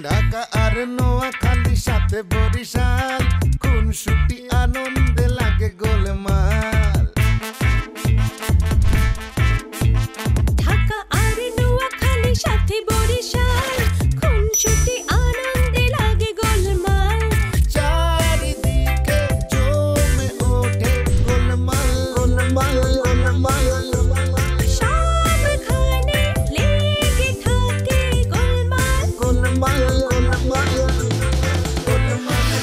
ঢাকা আর নোয়াখালী সাথে বরিশাল, খুনসুটি আনন্দে লাগে গোলমাল। ঢাকা আর নোয়াখালী সাথে বরিশাল, খুনসুটি আনন্দে লাগে গোলমাল। চারিদিকে জমে ওঠে গোলমাল গোলমাল গোলমাল। সবখানে লেগে থাকে গোলমাল গোলমাল গোলমাল গোলমাল গোলমাল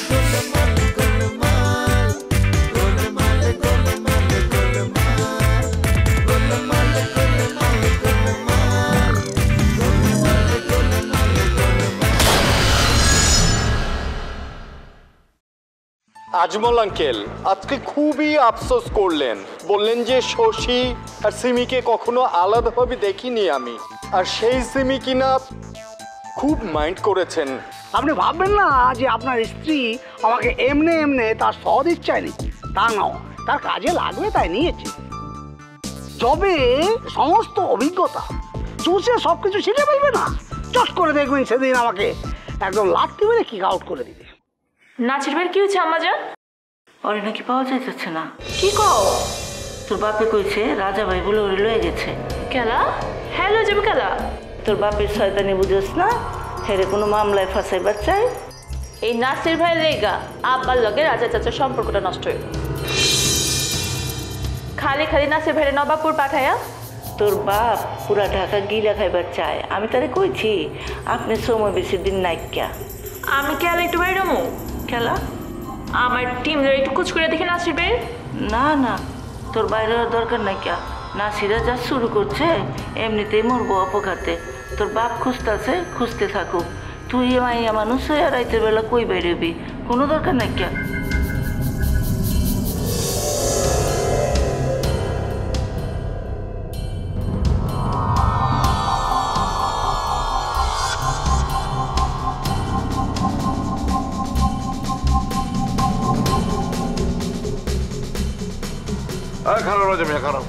গোলমাল গোলমাল গোলমাল গোলমাল গোলমাল আজমল আঙ্কেল আজকে খুবই আফসোস করলেন, বললেন যে শশী আর সিমিকে কখনো আলাদাভাবে দেখিনি আমি, আর সেই সিমি কিনা খুব মাইন্ড করেছেন। আপনি ভাববেন না যে আপনার স্ত্রী আমাকে এমনে এমনে তার সদ ইচ্ছায় নেই, তা নাও, তার কাজে লাগবে তাই নিয়েছে। তবে সমস্ত অভিজ্ঞতা চুষে সব কিছু শিখে ফেলবে না, চট করে দেখবেন সেদিন আমাকে একদম লাঠি মেরে কিক আউট করে দিবে। নাচির ভাই কি হচ্ছে আম্মাজান? ওরে নাকি পাওয়া যাইতেছে না। কি কও? তোর বাপে কইছে রাজা ভাই বলে ওরে লয়ে গেছে। কেলা? হ্যাঁ লয়ে যাবে কেলা? তোর বাপের শয়তানি বুঝোস না, হেরে কোনো মামলায় ফাঁসাইবার চাই। এই নাসির ভাই লেগা আব্বার লগে রাজা চাচার সম্পর্কটা নষ্ট হয়ে খালি খালি নাসির ভাইয়ের নবাবপুর পাঠায়া তোর বাপ পুরা ঢাকা গিলা খাইবার চায়। আমি তারে কইছি আপনি সময় বেশি দিন নাইকা। আমি কেলা একটু বাইরে মু খেলা আমার টিম একটু কুচ করে দেখি নাসির ভাই। না না, তোর বাইরে দরকার নাই কা। নাসিরা যা শুরু করছে এমনিতেই মরবো অপঘাতে। তোর বাপ খুঁজতেছে, খুঁজতে থাকুক। তুই মাইয়া মানুষ হয়ে রাইতের বেলা কই বাইরেবি, কোনো দরকার নাই কা। খারাপ রাজা মিয়া খারাপ।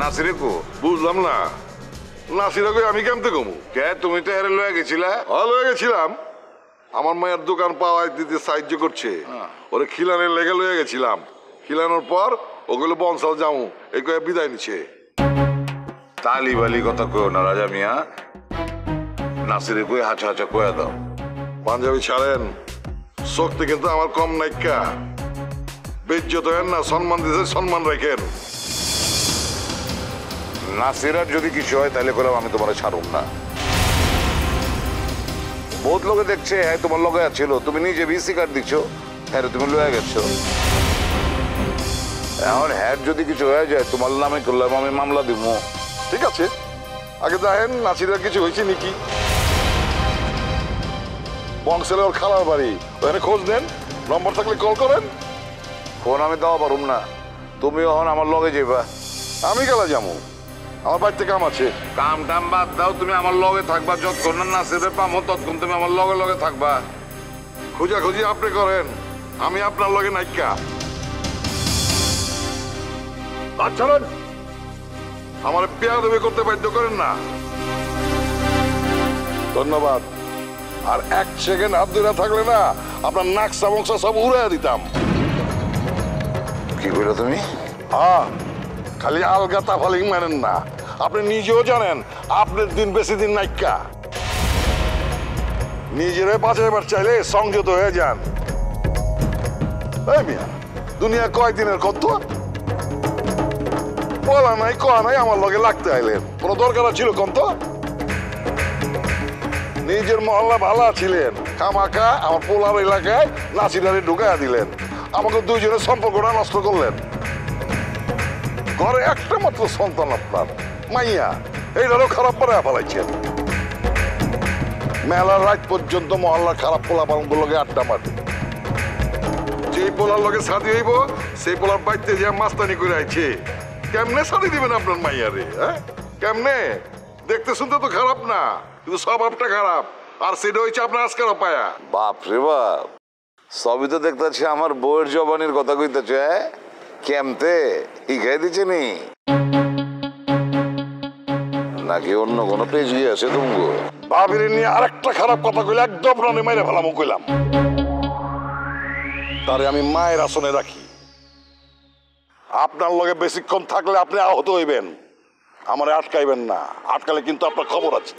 নাসিরে কো বুঝলাম না, নাসিরে কই আমি কেমতে কমু? কে তুমি তো এরে লয়ে গেছিলা? লয়ে গেছিলাম, আমার মায়ের দোকান পাওয়ায় দিতে সাহায্য করছে, ওরে খিলানের লেগে লয়ে গেছিলাম। খিলানোর পর ওগুলো বনসাল যামু এই কয়ে বিদায় নিচ্ছে। তালি বালি কথা কয় না রাজা মিয়া, নাসিরে কই হাঁচা হাঁচা কয়ে দাও। পাঞ্জাবি ছাড়েন, শক্তি কিন্তু আমার কম নাইকা। বেজ্জত হেন না, সম্মান দিতে সম্মান রাখেন। নাসিরার যদি কিছু হয় তাহলে করলাম আমি তোমার ছাড়ুম না। বহুত লোকে দেখছে হ্যাঁ তোমার লগে ছিল, তুমি নিজে ভিসি কার্ড দিচ্ছ, হ্যাঁ তুমি লয়ে গেছো। এখন হ্যাঁ যদি কিছু হয়ে যায় তোমার নামে করলাম আমি মামলা দিব। ঠিক আছে, আগে দেখেন নাসিরার কিছু হয়েছে নাকি। বংশের ওর খালার বাড়ি, ওখানে খোঁজ নেন, নম্বর থাকলে কল করেন। ফোন আমি দেওয়া পারুম না, তুমি এখন আমার লগে যাইবা। আমি গেলা যাবো, আমার বাড়িতে কাম আছে। কাম টাম বাদ দাও, তুমি আমার লগে থাকবা। যতক্ষণ না নাসিরে পামো ততক্ষণ তুমি আমার লগে লগে থাকবা। খুঁজা খুঁজি আপনি করেন, আমি আপনার লগে নাইকা। আচ্ছা আমার পেয়ার দেবে করতে বাধ্য করেন না। ধন্যবাদ। আর এক সেকেন্ড হাত ধরে থাকলে না আপনার নাকসা বংশা সব উড়াইয়া দিতাম। কি বললো তুমি? খালি আলগা তাফালিং মানেন না, আপনি নিজেও জানেন আপনার দিন বেশি দিন নাইকা। নিজেরে বাঁচাইবার চাইলে সংযত হয়ে যান। এই মিয়া, দুনিয়া কয়দিনের কত? বলা নাই কয়া নাই আমার লগে লাগতে আইলেন, কোনো দরকার ছিল কোন তো? নিজের মহল্লা ভালো ছিলেন, খামাখা আমার পোলার এলাকায় নাসিরারে ঢুকাইয়া দিলেন, আমাকে দুইজনের সম্পর্কটা নষ্ট করলেন। ঘরে একটা মাত্র সন্তান আপনার মাইয়া, এইটারও খারাপ বানায় ফেলাইছেন। মেলার রাত পর্যন্ত মহল্লার খারাপ পোলা পালনগুলোকে আড্ডা মারে। যেই পোলার লগে শাদি হইব সেই পোলার বাড়িতে যে মাস্তানি করে আইছে। কেমনে শাদি দিবেন আপনার মাইয়ারে? হ্যাঁ কেমনে? দেখতে শুনতে তো খারাপ না, কিন্তু স্বভাবটা খারাপ, আর সেটা হচ্ছে আপনার আজকের পায়া। বাপ রে বাপ, সবই তো দেখতেছি আমার বউয়ের জবানির কথা কইতেছে। কেমতে ইগাই দিচ্ছে নি? নাকি অন্য কোনো পেজি আছে তুমি ভাবিরে নিয়ে আরেকটা খারাপ কথা কইলে একদম রানে মাইরে ফেলাম কইলাম তারে আমি মায়ের আসনে রাখি আপনার লগে বেশিক্ষণ থাকলে আপনি আহত হইবেন আমারে আটকাইবেন না আটকালে কিন্তু আপনার খবর আছে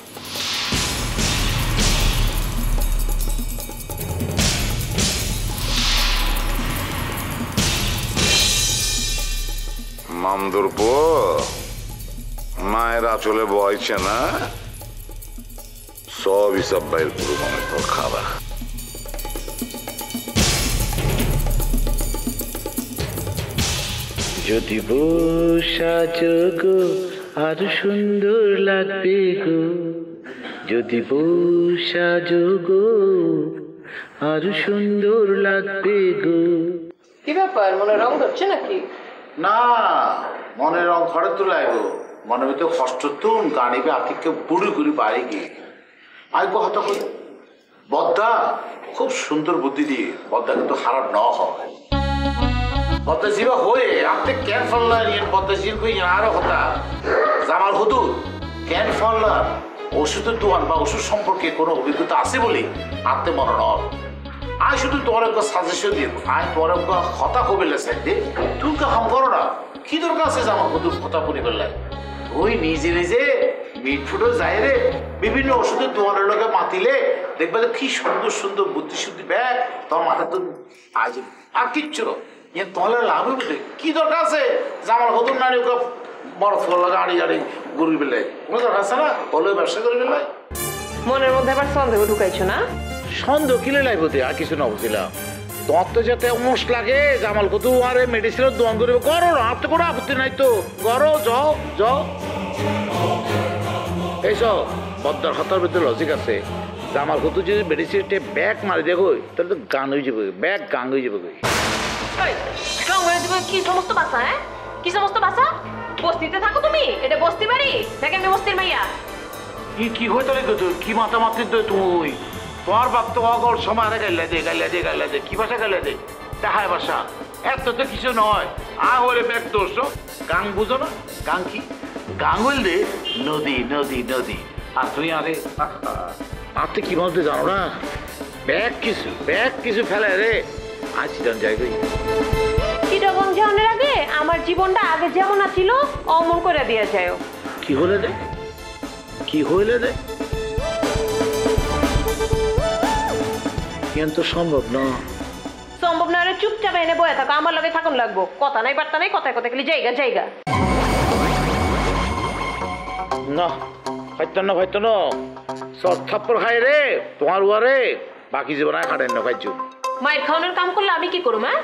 মামদুর পো মায়ের আচলে বয়ছে না সব হিসাব বাইর করু মনে তো খাবার যদি বসা গো আর সুন্দর লাগবে গো যদি বসা গো আর সুন্দর লাগবে গো। কি ব্যাপার মনে রং ধরছে নাকি? না মনে রং খড়ে তোলাই গো মনে ভিতরে কষ্ট তুন গানিবে আতিকে বুড়ি গুড়ি বাড়ি গিয়ে আই কথা কই বদ্দা খুব সুন্দর বুদ্ধি দিয়ে বদ্দা কিন্তু খারাপ ন হয় বদ্দা জিবা হয়ে আপনি ক্যান ফল্লার ইয়েন বদ্দা জির কই আরো কথা জামাল হুদুর ক্যান ফল্লার ওষুধের দোকান বা ওষুধ সম্পর্কে কোনো অভিজ্ঞতা আছে বলে আপনি মনে নয় আই শুধু তোমার একটা সাজেশন দিব আই তোমার একটা কথা কবিলে চাইতে তুমি কাম করো না কি দরকার আছে জামা হুদুর কথা বলি বললাই ওই নিজে নিজে মিট ফুটো যায় রে বিভিন্ন ওষুধের দোকানের লোকে মাতিলে দেখবে কি সুন্দর সুন্দর বুদ্ধি শুদ্ধি ব্যাগ তোমার মাথা তো আজ আর কিচ্ছু তোমার লাভ হবে কি দরকার আছে জামাল হুদুর নারী ওকে বরফ লাগে আড়ি আড়ি গরু বেলায় কোনো দরকার আছে না হলে ব্যবসা করে বেলায় মনের মধ্যে আবার সন্দেহ ঢুকাইছো না? সন্দেহ কিলে লাগবে আর কিছু না বুঝছিলাম তোমার তো যাতে অমস লাগে জামাল কত আরে মেডিসিনের দোয়ান করবে করো না আপনি কোনো আপত্তি নাই তো করো যাও যাও এইসব বদ্দার হাতার ভিতরে লজিক আছে জামাল কত যদি মেডিসিনটা ব্যাগ মারি দেখো তাহলে তো গান হয়ে যাবে ব্যাগ গান হয়ে যাবে কি সমস্ত বাসা হ্যাঁ কি সমস্ত বাসা বস্তিতে থাকো তুমি এটা বস্তি বাড়ি নাকি আমি বস্তির মাইয়া কি হইতো রে কি মাথা মারতে তুই তোমার বাপ তো অগর সময় গাইলা দে কি ভাষা গাইলা দে তাহায় ভাষা এত তো কিছু নয় হলে ব্যাগ দোষ গাং বুঝো না গাং কি গাং হইলে নদী নদী নদী আর তুই আরে আর কি বলতে জানো না ব্যাগ কিছু ফেলে রে আসি যান জায়গায় চিটাগং যাওয়ার আগে আমার জীবনটা আগে যেমন ছিল অমন করে দিয়ে যায় কি হলে দে কিন্তু সম্ভব না আরে চুপচাপ এনে বয়ে থাকো আমার লগে থাকুন লাগবো কথা নাই বার্তা নাই কথায় কথা খালি জায়গা না হয়তো না সব থাপ্পড় খাই রে তোমার উয়ারে বাকি জীবন আর খাটেন না খাইছো মায়ের খাওয়ানোর কাম করলে আমি কি করবো হ্যাঁ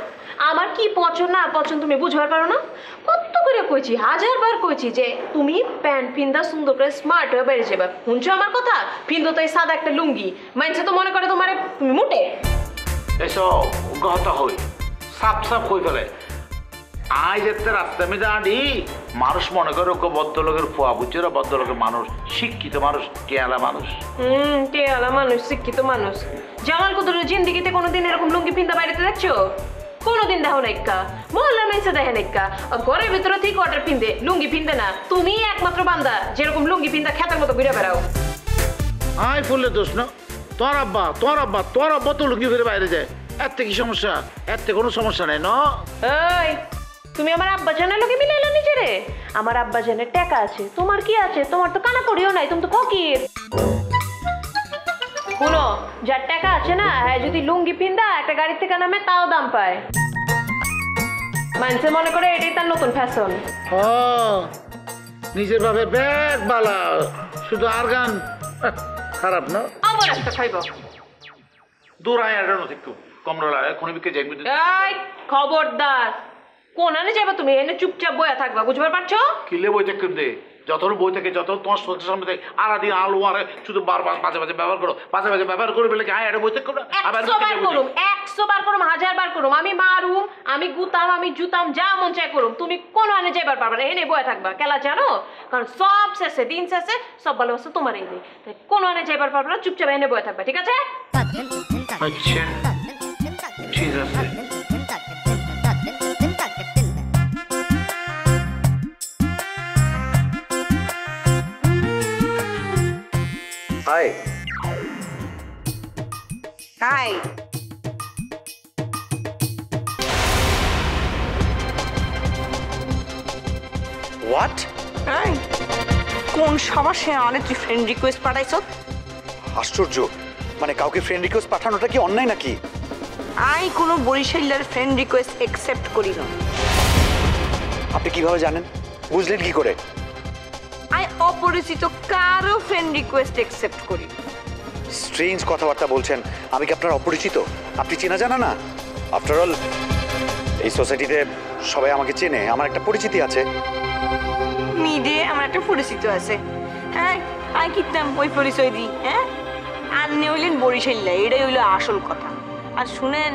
আমার কি পছন্দ না পছন্দ তুমি বুঝবার পারো না কত করে কইছি 1000 বার কইছি যে তুমি প্যান্ট পিন্দা সুন্দর করে স্মার্ট হয়ে বেরিয়ে যাবে শুনছো আমার কথা পিন্দো তো এই সাদা একটা লুঙ্গি মাইনছে তো মনে করে তোমার তুমি মোটে এসব কথা হই সাপ হয়ে ফেলে আজ এতে রাস্তা মেঝে আডি মানুষ মনে করে ওকে ভদ্রলোকের ফোয়া বুঝছে না ভদ্রলোকের মানুষ শিক্ষিত মানুষ টেয়ালা মানুষ টেয়ালা মানুষ শিক্ষিত মানুষ জামাল কুতুরের জিন্দিগিতে কোনোদিন এরকম লুঙ্গি পিন্দা বাইরেতে দেখছো কোনোদিন দেখো নাইকা মহল্লার মেসে দেখে নাইকা ঘরের ভিতরে ঠিক ওয়াটার পিন্দে লুঙ্গি পিন্দে না তুমি একমাত্র বান্দা যেরকম লুঙ্গি পিন্দা খেতার মতো ঘুরে বেড়াও আয় ফুললে দোষ না তোর আব্বা তো লুঙ্গি ফিরে বাইরে যায় এতে কি সমস্যা এতে কোনো সমস্যা নেই না এই তুমি আমার আব্বা জানের লোকে মিলাইলো নিজেরে আমার আব্বা জানের টাকা আছে তোমার কি আছে তোমার তো কানা করিও নাই তুমি তো ফকির শুনো যার টাকা আছে না হ্যাঁ যদি লুঙ্গি পিন্দা একটা গাড়ি থেকে নামে তাও দাম পায় মানুষে মনে করে এটাই তার নতুন ফ্যাশন নিজের ভাবে ব্যাগ বালা শুধু আর গান খারাপ না আবার একটা খাইব দূর আয় আর একটু কমরা কোনো বিকে যাইবে এই খবরদার কোন আনে যাবে তুমি এনে চুপচাপ বয়া থাকবা বুঝবার পারছো কিলে বই থেকে দে যত বই থেকে যত তোমার সোচ্চার সামনে দেখ আলাদিন আলু আরে শুধু বারবার মাঝে ব্যবহার করো মাঝে ব্যবহার করে বলে আয় এটা বই থেকে 100 বার করুম 1000 বার করুম আমি মারুম আমি গুতাম আমি জুতাম যা মন চাই করুম তুমি কোন আনে যাইবার পারবা না এনে বয়া থাকবা কেলা জানো কারণ সব শেষে দিন শেষে সব ভালোবাসা তোমার এই দেয় তাই কোন আনে যাইবার পারবা না চুপচাপ এনে বয়া থাকবা ঠিক আছে আচ্ছা ঠিক আছে হাই হাই হোয়াট? হাই কোন সাবাসে আনে তুই ফ্রেন্ড রিকোয়েস্ট পাঠাইছ? আশ্চর্য, মানে কাউকে ফ্রেন্ড রিকোয়েস্ট পাঠানোটা কি অন্যায় নাকি? আই কোনো বরিশাইলার ফ্রেন্ড রিকোয়েস্ট অ্যাকসেপ্ট করি না। আপনি কিভাবে জানেন, বুঝলেন কি করে? আই অপরিচিত কারো ফ্রেন্ড রিকোয়েস্ট অ্যাকসেপ্ট করি। স্ট্রেঞ্জ কথাবার্তা বলছেন। আমি কি আপনার অপরিচিত? আপনি চেনা জানা না? আফটার অল এই সোসাইটিতে সবাই আমাকে চেনে, আমার একটা পরিচিতি আছে। মিডে আমার একটা পরিচিত আছে। হ্যাঁ আই কিতাম ওই পরিচয় দিই। হ্যাঁ আন্নে হইলেন বরিশাইল্লা, এটাই হইলো আসল কথা। আর শুনেন,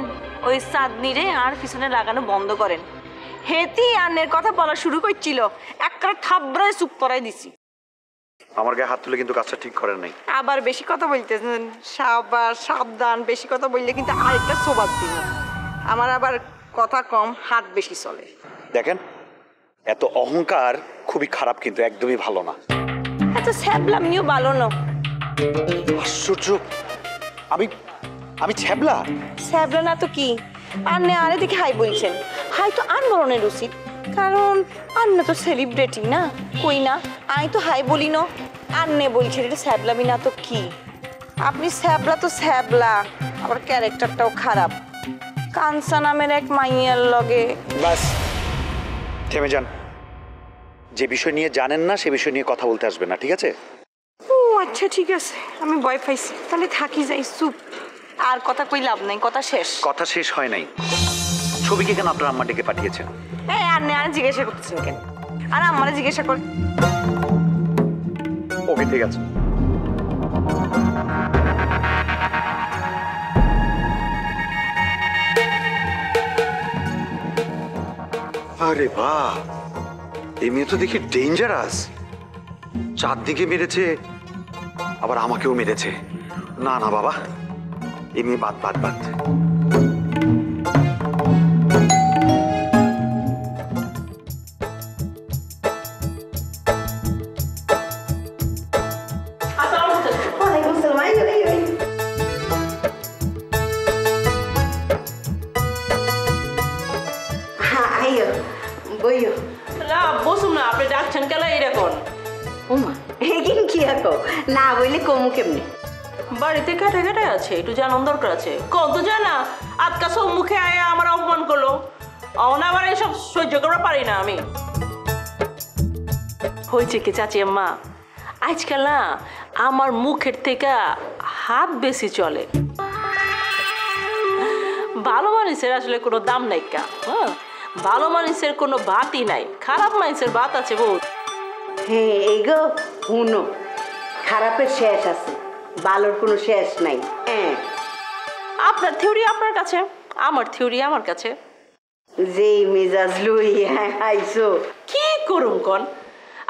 ওই চাঁদনিরে আর পিছনে লাগানো বন্ধ করেন। হেতি আন্নের কথা বলা শুরু করছিল, একটা থাবড়ায় চুপ করাই দিছি। আমার গায়ে হাত তুলে কিন্তু কাজটা ঠিক করেন নাই। আবার বেশি কথা বলতেছেন, সাবধান, বেশি কথা বললে কিন্তু আরেকটা সোবাদ দিব। আমার আবার কথা কম, হাত বেশি চলে। দেখেন, এত অহংকার খুবই খারাপ, কিন্তু একদমই ভালো না। এত ছ্যাবলামিও ভালো না। আশ্চর্য, আমি ছ্যাবলা? ছ্যাবলা না তো কি? আন্নে আরে দেখে হাই বলছেন। হাই তো আনবরণের উচিত, কারণ আন্নে তো সেলিব্রিটি না। কই না, আই তো হাই বলি না, আন্নে বলছেন। এটা ছ্যাবলামি না তো কি? আপনি ছ্যাবলা তো ছ্যাবলা, আবার ক্যারেক্টারটাও খারাপ। কাঞ্চা নামের এক মাইয়ার লগে। বাস, থেমে যান। যে বিষয় নিয়ে জানেন না সে বিষয় নিয়ে কথা বলতে আসবেন না, ঠিক আছে? ও আচ্ছা, ঠিক আছে, আমি ভয় পাইছি, তাহলে থাকি যাই, চুপ। আর কথা কই লাভ নাই, কথা শেষ। কথা শেষ হয় নাই। ছবিকে কেন আপনার আম্মা ডেকে পাঠিয়েছেন? এই আন্নে আর জিজ্ঞাসা করতেছেন কেন? আর আমারে জিজ্ঞাসা করে। ওকে, ঠিক আছে। আরে বাহ, এই মেয়ে তো দেখি ডেঞ্জারাস। চাঁদনিকে মেরেছে, আবার আমাকেও মেরেছে। না না বাবা, এই মেয়ে বাদ বাদ বাদ। বসুন না, আপনি ডাকছেন কেন এরকম? ওমা এগিন কি আতো না বইলে কমু কেমনে? বাড়িতে কেটে কেটে আছে, একটু জানার দরকার আছে। কত জানা আজকা সম্মুখে আয়া আমার অপমান করলো। অনাবার এসব সহ্য করতে পারি না আমি। হয়েছে কি চাচি আম্মা, আজকাল না আমার মুখের থেকে হাত বেশি চলে। ভালো মানুষের আসলে কোনো দাম নাই কা। হ্যাঁ, ভালো মানুষের কোনো ভাতই নাই, খারাপ মানুষের ভাত আছে বহুত। হ্যাঁ এই গো হুনো, খারাপের শেষ আছে, ভালোর কোনো শেষ নাই। হ্যাঁ, আপনার থিওরি আপনার কাছে, আমার থিওরি আমার কাছে। যে মেজাজ লই আইছো কি করুন কোন?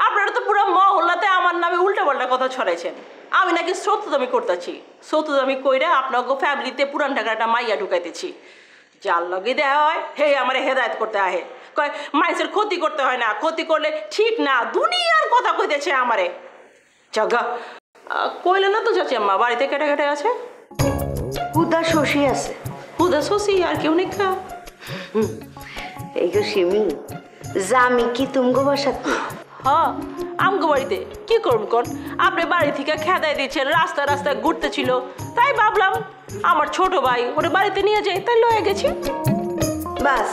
আপনারা তো পুরো মহল্লাতে আমার নামে উল্টা পাল্টা কথা ছড়াইছেন। আমি নাকি সত্যদামি করতেছি, সত্যদামি কইরা আপনার ফ্যামিলিতে পুরান ঢাকার একটা মাইয়া ঢুকাইতেছি। যার লগে দেওয়া হয় হে আমার হেদায়ত করতে আহে, কয় মানুষের ক্ষতি করতে হয় না, ক্ষতি করলে ঠিক না, দুনিয়ার কথা কইতেছে আমারে। জাগা কইলে না তো চাচি আম্মা, বাড়িতে কেটে কেটে আছে। হুদা শশী আছে। হুদা শশী আর কেউ নেই খা। এই গো সিমি, জামি কি তুমগো বাসাতে? হ্যাঁ, আমগো বাড়িতে কি করুন কোন? আপনি বাড়ি থেকে খেদাই দিচ্ছেন, রাস্তা রাস্তায় ঘুরতেছিল, তাই ভাবলাম আমার ছোট ভাই ওরে বাড়িতে নিয়ে যাই, তাই লয়ে গেছি। বাস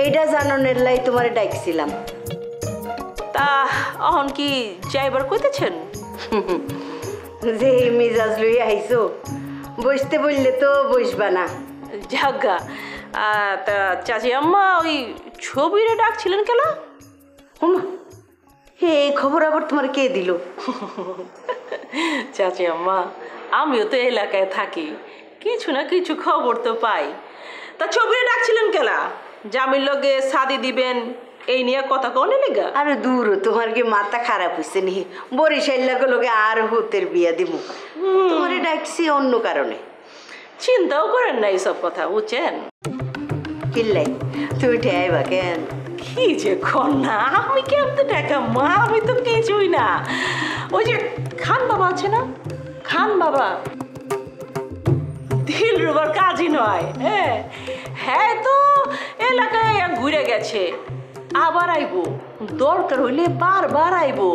এইটা জানানোর লাই তোমারে ডাকছিলাম। তা এখন কি যাইবার কইতেছেন? যে মেজাজ লই আইছো, বসতে বললে তো বসবা না। জাগা তা চাচি আম্মা ওই ছবিরে ডাকছিলেন কেন? এই খবর আবার তোমার কে দিল? চাচি আম্মা, আমিও তো এলাকায় থাকি, কিছু না কিছু খবর তো পাই। তা ছবিরে ডাকছিলেন কেন? জামির লগে শাদি দিবেন এই নিয়ে কথা কোনে লেগা? আরে দূর, তোমার কি মাথা খারাপ হইছে নি? বরিশাল লগে আর হুতের বিয়া দিব, তোমারে ডাকছি অন্য কারণে। চিন্তাও করেন না এইসব কথা, বুঝছেন? কিল্লাই তুমি ঠেয়াইবা কেন? কি যে কর না, আমি কেমতে টাকা মা, আমি তো কিছুই না। ওই যে খান বাবা আছে না, খান বাবা দিলরুবার কাজই নয়। হ্যাঁ হ্যাঁ, তো এলাকায় ঘুরে গেছে, আবার আইবো, দরকার হইলে বারবার আইবো,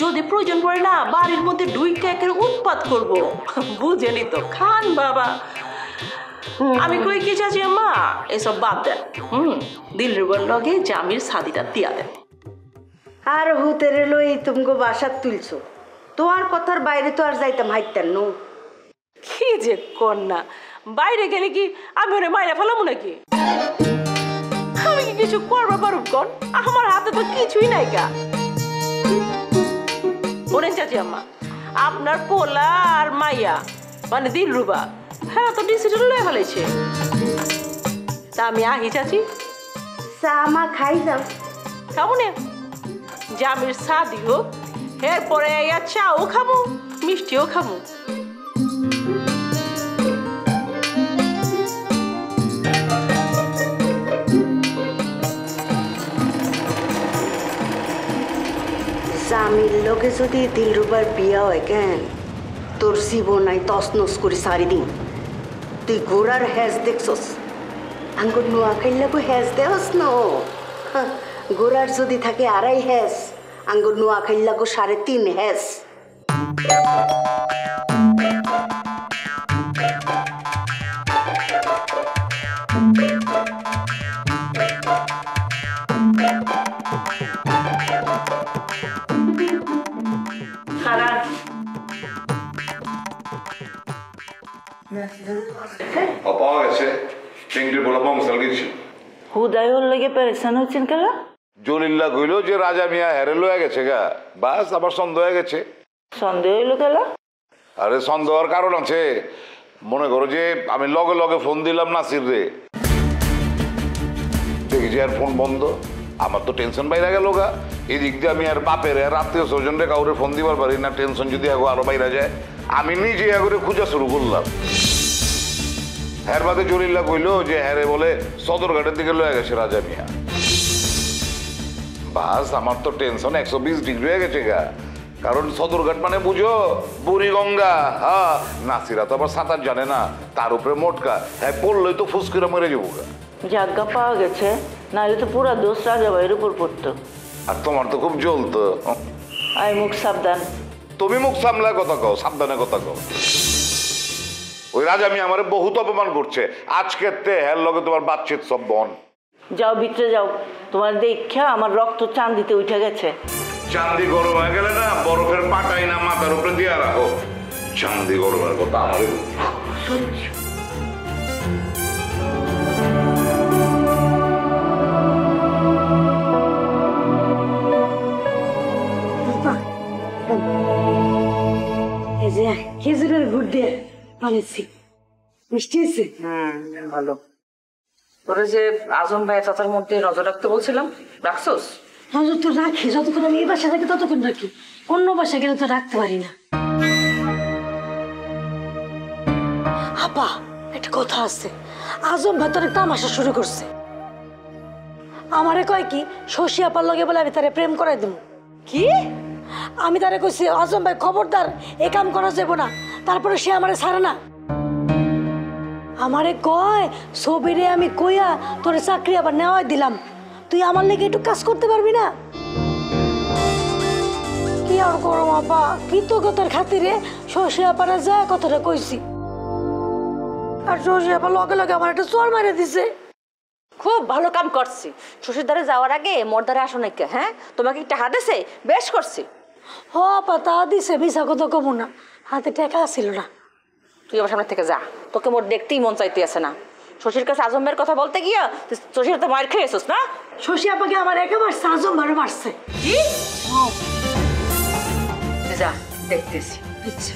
যদি প্রয়োজন পড়ে না বাড়ির মধ্যে ঢুইকে একের উৎপাত করব। বুঝেনি তো খান বাবা। আমি কই কি চাচি আম্মা, এসব বাদ দেন। দিলরুবার লগে জামির শাদিটা দিয়া দেন। আর হুতের লই তুমগো বাসাত তুলছো, তোমার কথার বাইরে তো আর যাইতাম হাইতাম নো। কি যে কন্যা, বাইরে গেলে কি আমি ওরে মাইরা ফেলামু নাকি? আমি কি কিছু করবো পারুক কন? আমার হাতে তো কিছুই নাই কা। ওরে চাচি আম্মা, আপনার পোলা আর মাইয়া মানে দিলরুবা, হ্যাঁ তো ডিসিশন লয়ে ফেলেছে। তা আমি আহি চাচি, চা মা খাই যাও। খাবো না, জামির শাদি হোক, এরপরে চাও খাবো, মিষ্টিও খাবো। জামির লোকে যদি দিলরুবার বিয়া হয় কেন, তোর জীবন নাই তসনস করে সারি দিন। তুই ঘোড়ার হ্যাজ দেখছস, আঙ্গুর নোয়া খাইলাগো হ্যাজ দেওয়াস ন। ঘোড়ার যদি থাকে 2.5 হ্যাজ, আঙ্গুর নোয়া খাইলাগো 3.5 হ্যাজ। পাওয়া গেছে চিংড়ি বলা বংশাল গেছি। হুদায় ওর লেগে পেরেশান হচ্ছেন কেলা? জলিল্লা কইল যে রাজা মিয়া হেরে লয়ে গেছে গা, বাস আমার সন্দেহ হয়ে গেছে। সন্দেহ হইল কেলা? আরে সন্দেহ হওয়ার কারণ আছে, মনে করো যে আমি লগে লগে ফোন দিলাম নাসির রে, দেখি যে আর ফোন বন্ধ, আমার তো টেনশন বাইরে গেল গা। এদিক দিয়ে আমি আর বাপের আর আত্মীয় স্বজন রে কাউরে ফোন দিবার পারি না, টেনশন যদি আরো বাইরে যায়। আমি নিজে করে খোঁজা শুরু করলাম। হ্যার বাদে জলিল্লা কইলো যে হ্যারে বলে সদরঘাটের দিকে লয়ে গেছে রাজা মিয়া। বাস আমার তো টেনশন 120 ডিগ্রি হয়ে গেছে গা, কারণ সদরঘাট মানে বুঝো বুড়িগঙ্গা। হ্যাঁ, নাসিরা তো আবার সাঁতার জানে না, তার উপরে মোটকা, হ্যাঁ পড়লেই তো ফুসকিরা মরে যাবো গা। জায়গা পাওয়া গেছে, নাহলে তো পুরা দোষ রাজা ভাইয়ের উপর পড়তো। আর তোমার তো খুব জ্বলতো। আই মুখ সাবধান। তুমি মুখ সামলায় কথা কও, সাবধানে কথা কও। ওই রাজা আমি আমার বহুত অপমান করছে, আজকে হ্যার লগে তোমার বাতচিত সব বন। যাও ভিতরে যাও, তোমার দেখা আমার রক্ত চান্দিতে উঠে গেছে। চান্দি গরম হয়ে গেলে না বরফের পাটাই না মাথার উপরে দিয়ে রাখো, চান্দি গরমের কথা আমার। এই যে খেজুরের গুড় দিয়ে বানিয়েছি, মিষ্টি হয়েছে। ভালো। তোরে যে আজম ভাই চাচার মধ্যে নজর রাখতে বলছিলাম, রাখছোস? নজর তো রাখি, যতক্ষণ আমি এই বাসা থাকি ততক্ষণ রাখি, অন্য বাসা গেলে তো রাখতে পারি না। আপা একটা কথা আছে, আজম ভাই তোর তামাশা শুরু করছে। আমারে কয় কি শশী আপার লগে বলে আমি তারে প্রেম করাই দেবো। কি? আমি তারে কইছি আজম ভাই খবরদার এ কাম করা যাবো না, তারপরে সে আমারে ছাড়ে না। আমারে কয় ছবিরে আমি কইয়া তোরে চাকরি আবার নেওয়াই দিলাম, তুই আমার লেগে একটু কাজ করতে পারবি না? কি আর করো আপা, কৃতজ্ঞতার খাতিরে শশী আপারে যায় কথাটা কইছি, আর শশী আপা লগে লগে আমার একটা চোর মারে দিছে। খুব ভালো কাম করছি, শ্বশুর দ্বারে যাওয়ার আগে মোর দ্বারে আসো নাকি? হ্যাঁ, তোমাকে টাকা দিছে, বেশ করছি। হ আপা তা দিছে, মিশা কথা কমু না, হাতে টাকা ছিল না। তুই আমার সামনে থেকে যা, তোকে মোর দেখতেই মন চাইতে আছে না। শশীর কাছে আজমের কথা বলতে গিয়া শশীর তো মার খেয়েছিস না? শশী আপাকে আমার একে মারছে, আজম ভারে মারছে। কি? যা দেখতেছি। আচ্ছা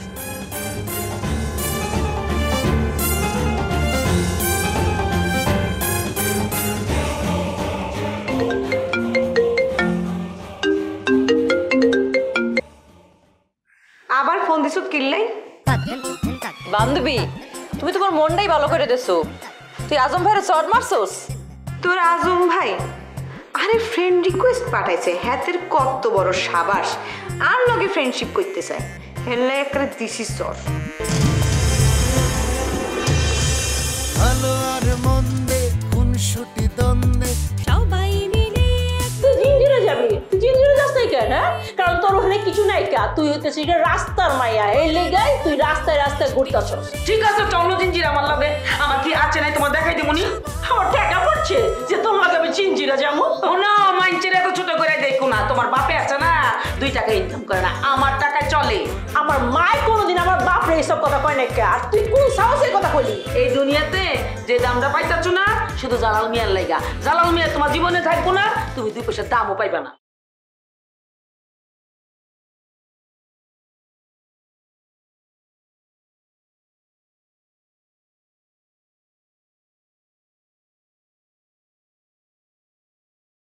আবার ফোন দিছ কিল্লাই? বান্ধবী, তুমি তোমার মনটাই ভালো করে দেছো। তুই আজম ভাইয়ের চট মারছস? তোর আজম ভাই আরে ফ্রেন্ড রিকোয়েস্ট পাঠাইছে, হ্যাতের কত বড় সাবাস। আর লগে ফ্রেন্ডশিপ করতে চায় হেলে একটা দিশি চর ভালো আর মন্দে খুনসুটি দ্বন্দ্বে সবাই মিলে তুই জিঞ্জিরে যাবি, তুই জিঞ্জিরে যাস নাই কেন? হ্যাঁ, কারণ তোর ওখানে কিছু নাই কা, তুই হইতেছিস রাস্তার মাইয়া, এই লেগাই তুই রাস্তায় রাস্তায় ঘুরতাছস। ঠিক আছে চলো জিঞ্জির আমার লগে, আমার কি আছে নাই তোমার দেখাই দেবনি? আমার টাকা পড়ছে যে তোর লাগে আমি জিঞ্জিরে যাবো। ও না, মাইনচের এত ছোট করে দেখো না, তোমার বাপে আছে না 2 টাকা ইনকাম করে না, আমার টাকায় চলে। আমার মায় কোনোদিন আমার বাপরে এইসব কথা কয় না কে, আর তুই কোন সাহসের কথা কইলি? এই দুনিয়াতে যে দামটা পাইতাছ না শুধু জালাল মিয়ার লাইগা, জালাল মিয়া তোমার জীবনে থাকবো না, তুমি 2 পয়সার দামও পাইবা না।